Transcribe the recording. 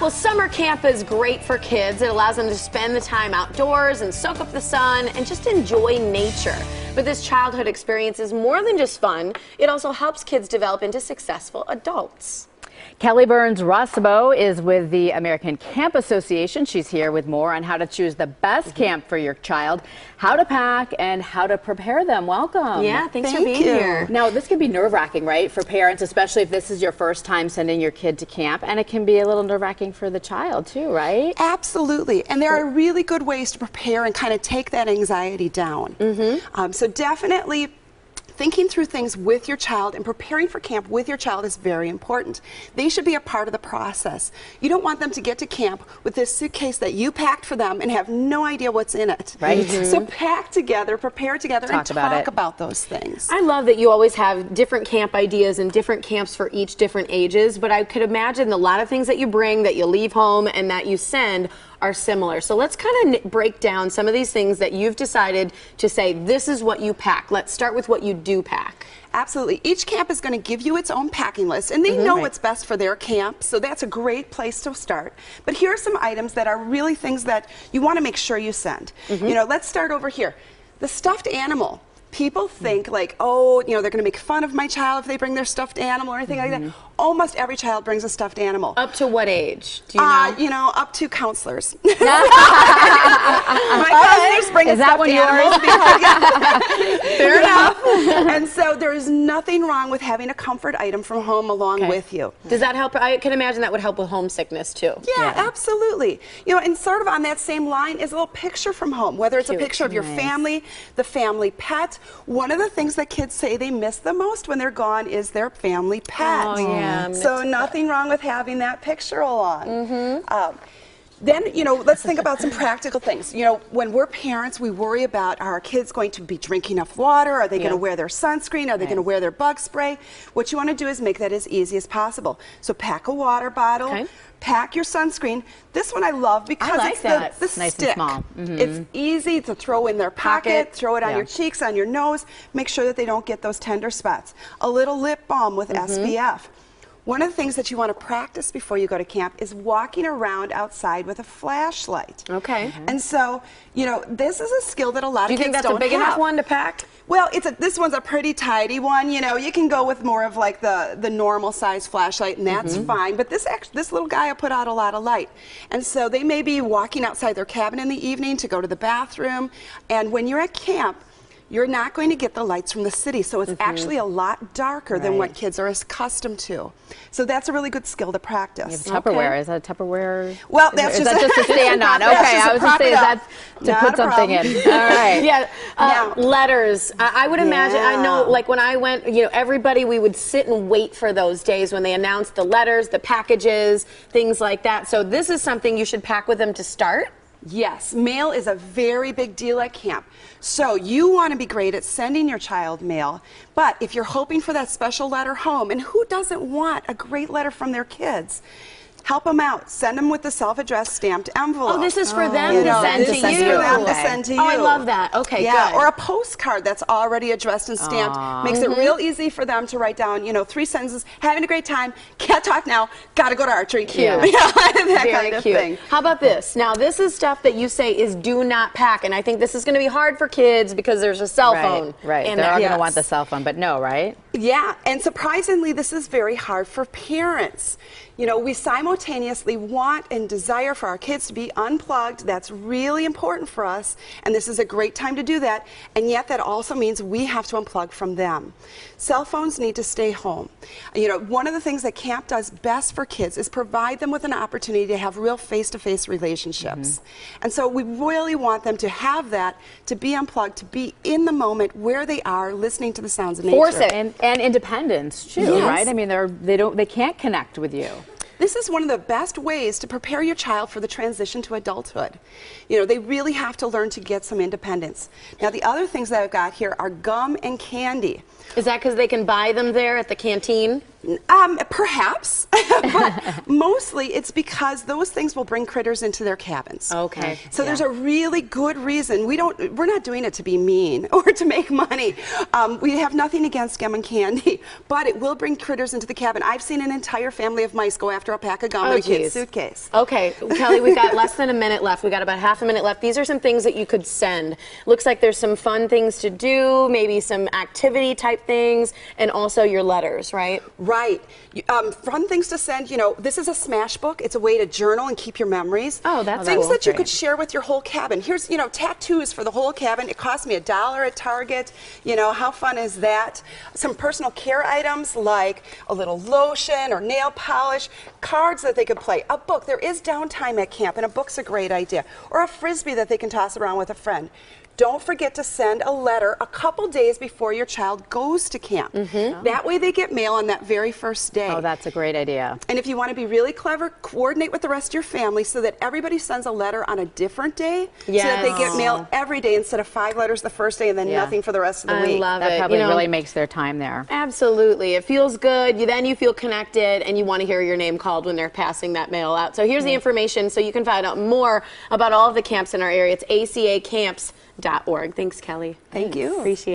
Well, summer camp is great for kids. It allows them to spend the time outdoors and soak up the sun and just enjoy nature. But this childhood experience is more than just fun. It also helps kids develop into successful adults. Kelly Burns-Rossabo is with the American Camp Association. She's here with more on how to choose the best camp for your child, how to pack, and how to prepare them. Welcome. Yeah, thanks for being here. Now, this can be nerve-wracking, right, for parents, especially if this is your first time sending your kid to camp, and it can be a little nerve-wracking for the child, too, right? Absolutely, and there are really good ways to prepare and kind of take that anxiety down. So definitely thinking through things with your child and preparing for camp with your child is very important. They should be a part of the process. You don't want them to get to camp with this suitcase that you packed for them and have no idea what's in it. Right. So pack together, prepare together, and talk about those things. I love that you always have different camp ideas and different camps for each different ages, but I could imagine a lot of things that you bring, that you leave home, and that you send are similar. So let's kind of break down some of these things that you've decided to say, this is what you pack. Let's start with what you do pack. Absolutely. Each camp is going to give you its own packing list, and they know what's best for their camp, so that's a great place to start. But here are some items that are really things that you want to make sure you send. You know, let's start over here. The stuffed animal. People think like, oh, you know, they're going to make fun of my child if they bring their stuffed animal or anything like that. Almost every child brings a stuffed animal. Up to what age? Do you know? You know, up to counselors. My counselors bring a stuffed animal. Fair enough. And so there is nothing wrong with having a comfort item from home along with you. Does that help? I can imagine that would help with homesickness too. Yeah, absolutely. You know, and sort of on that same line is a little picture from home, whether it's a picture of your family, the family pet. One of the things that kids say they miss the most when they're gone is their family pet. Oh, yeah. So nothing wrong with having that picture along. Then, you know, let's think about some practical things. You know, when we're parents, we worry about, are our kids going to be drinking enough water? Are they going to wear their sunscreen? Are they going to wear their bug spray? What you want to do is make that as easy as possible. So pack a water bottle, pack your sunscreen. This one I love because it's the nice stick. and small. It's easy to throw in their pocket, throw it on your cheeks, on your nose. Make sure that they don't get those tender spots. A little lip balm with SPF. One of the things that you want to practice before you go to camp is walking around outside with a flashlight. Okay. And so, you know, this is a skill that a lot of kids don't have. Do you think that's a big enough one to pack? Well, this one's a pretty tidy one. You know, you can go with more of like the normal size flashlight, and that's fine. But this little guy will put out a lot of light. And so they may be walking outside their cabin in the evening to go to the bathroom. And when you're at camp, you're not going to get the lights from the city, so it's actually a lot darker than what kids are accustomed to. So that's a really good skill to practice. You have Tupperware. Is that a Tupperware? Well, that's just to stand on. Okay, I was going to say, is that to put something in? All right. Yeah. Letters. I would imagine, I know, like when I went, you know, everybody, we would sit and wait for those days when they announced the letters, the packages, things like that. So this is something you should pack with them to start? Yes, mail is a very big deal at camp. So you want to be great at sending your child mail, but if you're hoping for that special letter home, and who doesn't want a great letter from their kids? Help them out. Send them with the self-addressed stamped envelope. Oh, this is for them to send to you. For them to send to you. Oh, I love that. Okay, good. Or a postcard that's already addressed and stamped. Makes it real easy for them to write down, you know, 3 sentences. Having a great time. Can't talk now. Got to go to archery. Cute. Yeah. That Very kind of cute. thing. How about this? Now, this is stuff that you say is do not pack, and I think this is going to be hard for kids because there's a cell phone. Right. They're all going to want the cell phone, but no, right? Yeah, and surprisingly, this is very hard for parents. You know, we simultaneously want and desire for our kids to be unplugged. That's really important for us, and this is a great time to do that, and yet that also means we have to unplug from them. Cell phones need to stay home. You know, one of the things that camp does best for kids is provide them with an opportunity to have real face-to-face relationships. And so we really want them to have that, to be unplugged, to be in the moment where they are, listening to the sounds of nature. Force it, and independence too, right? I mean, they can't connect with you. This is one of the best ways to prepare your child for the transition to adulthood. You know, they really have to learn to get some independence. Now, the other things that I've got here are gum and candy. Is that because they can buy them there at the canteen? Perhaps, but mostly it's because those things will bring critters into their cabins. Okay. So there's a really good reason. We're not doing it to be mean or to make money. We have nothing against gum and candy, but it will bring critters into the cabin. I've seen an entire family of mice go after after a pack of gum Oh, in a kid's geez. suitcase. Okay, Kelly, we've got less than a minute left. We've got about half a minute left. These are some things that you could send. Looks like there's some fun things to do, maybe some activity type things, and also your letters, right? Right. Fun things to send, you know, this is a smash book. It's a way to journal and keep your memories. Oh, that's things cool. that you Great. could share with your whole cabin. Here's, you know, tattoos for the whole cabin. It cost me $1 at Target. You know, how fun is that? Some personal care items like a little lotion or nail polish, cards that they could play, a book. There is downtime at camp, and a book's a great idea. Or a Frisbee that they can toss around with a friend. Don't forget to send a letter a couple days before your child goes to camp. That way they get mail on that very first day. Oh, that's a great idea. And if you want to be really clever, coordinate with the rest of your family so that everybody sends a letter on a different day so that they get mail every day instead of 5 letters the first day and then nothing for the rest of the week. I love That it. probably You know, really makes their time there. Absolutely. It feels good. Then you feel connected, and you want to hear your name called when they're passing that mail out. So here's the information so you can find out more about all of the camps in our area. It's acacamps.org. Thanks, Kelly. Thank you. Appreciate it.